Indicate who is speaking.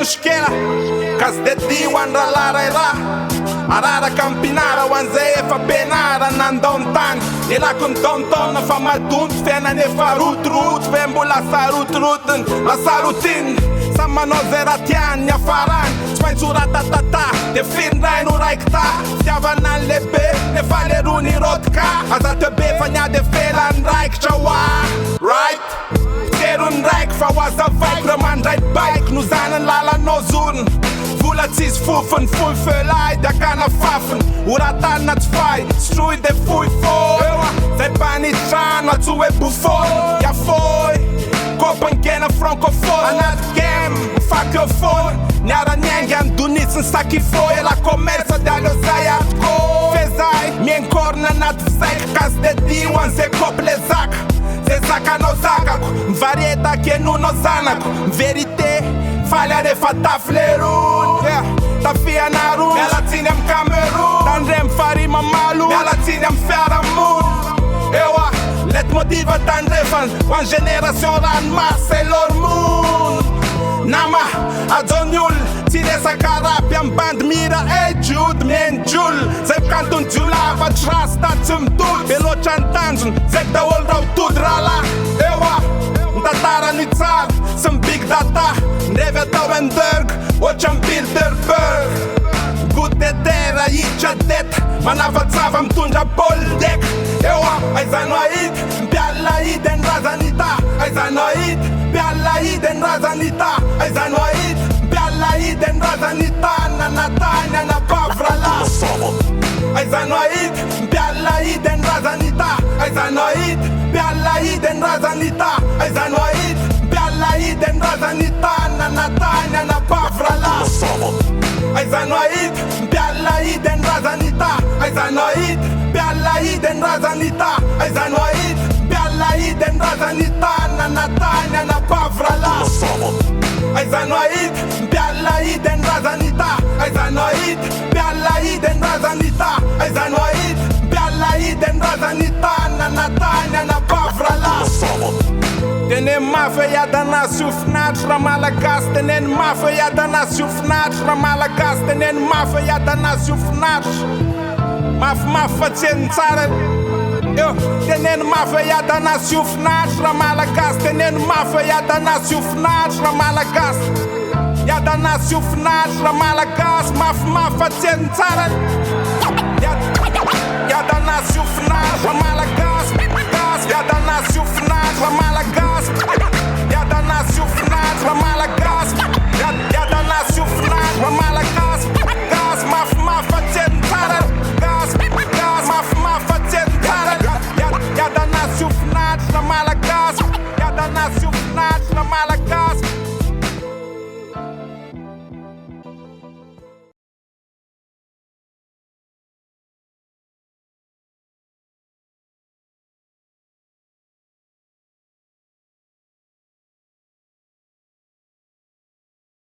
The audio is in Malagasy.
Speaker 1: mushkela Kas de di wandra lara ira Arara campinara wanze efa penara nandon tany Ela kun tonton fa madunt fena ne fa rut Vembula sa rutun la sarutin Sama no zeratian nya faran Spensu ratatata De fin rai nu raikta Stiava nan lebe Ne fale runi rotka Aza te be fanya de felan raik chawa Right? Terun raik fa waza vaik Răman right bike Nu zanen lala no zun Vula tis fufen full felai Da kana fafen Uratan nat fai Strui de fui foi Zai bani chan Atu e bufon Ja foi Copenhagen francofone Anat game Faciofone Neara niangan Duniț în sachifoie La comerță de alio zai Fezai Mien cornă nat zai Cas de diwan ze cople zac Ze zaca no zaca Varieta che nu no zanac Verite Falha de fata flerun Ta fia narun Mea la ținem Camerun Dan rem farima malu Mea la ținem fiara mun Ewa Let motiva tan refan One generațion ran maselor mun Nama Adoniul Ține sa carapian band mira Ejud mien jul Zep cantun giulava Trasta țim dul Pelo chantanjun Zep da ol rau tudrala Ewa Tatara ni țar Sunt big data Neve tău en dărg Ocean Bilderberg Gute der aici det Man avațavam tunja boldec Ewa Ai zanoid Bialaid en razanita Ai zanoid Bialaid en razanita Ai zanoid Bialaid en razanita Nanatania na pavrala Ai zanoid Bialaid en razanita Ai zanoid Bialaid en razanita Ai zanoid Bialaid en razanita Nanatania na pavrala Ai zanoid Bialaid en razanita Ai zanoid Bialaid en razanita Ai zanoid Bialaid en razanita Nanatania na pavrala Ai zanoid Bialaid en razanita Ai zanoid Bialaid en razanita Ai zanoid Bialaid en razanita Nanatania na pavrala Tenen mafia da na sufnat Ramalagas Tenen mafia da na sufnat Ramalagas Tenen mafia da na sufnat Maf țin țară Tenen mafia da na sufnat Ramalagas Tenen mafia da na sufnat Ramalagas Ja da na sufnat Ramalagas Maf țin țară Ja da na sufnat Ramalagas Ja da na sufnat Ramalagas Ja da na sufnat Ramalagas Ja da na sufnat Ramalagas Gas maf țin țară Gas maf țin țară Ja da na sufnat Ramalagas Ja da na sufnat Ramalagas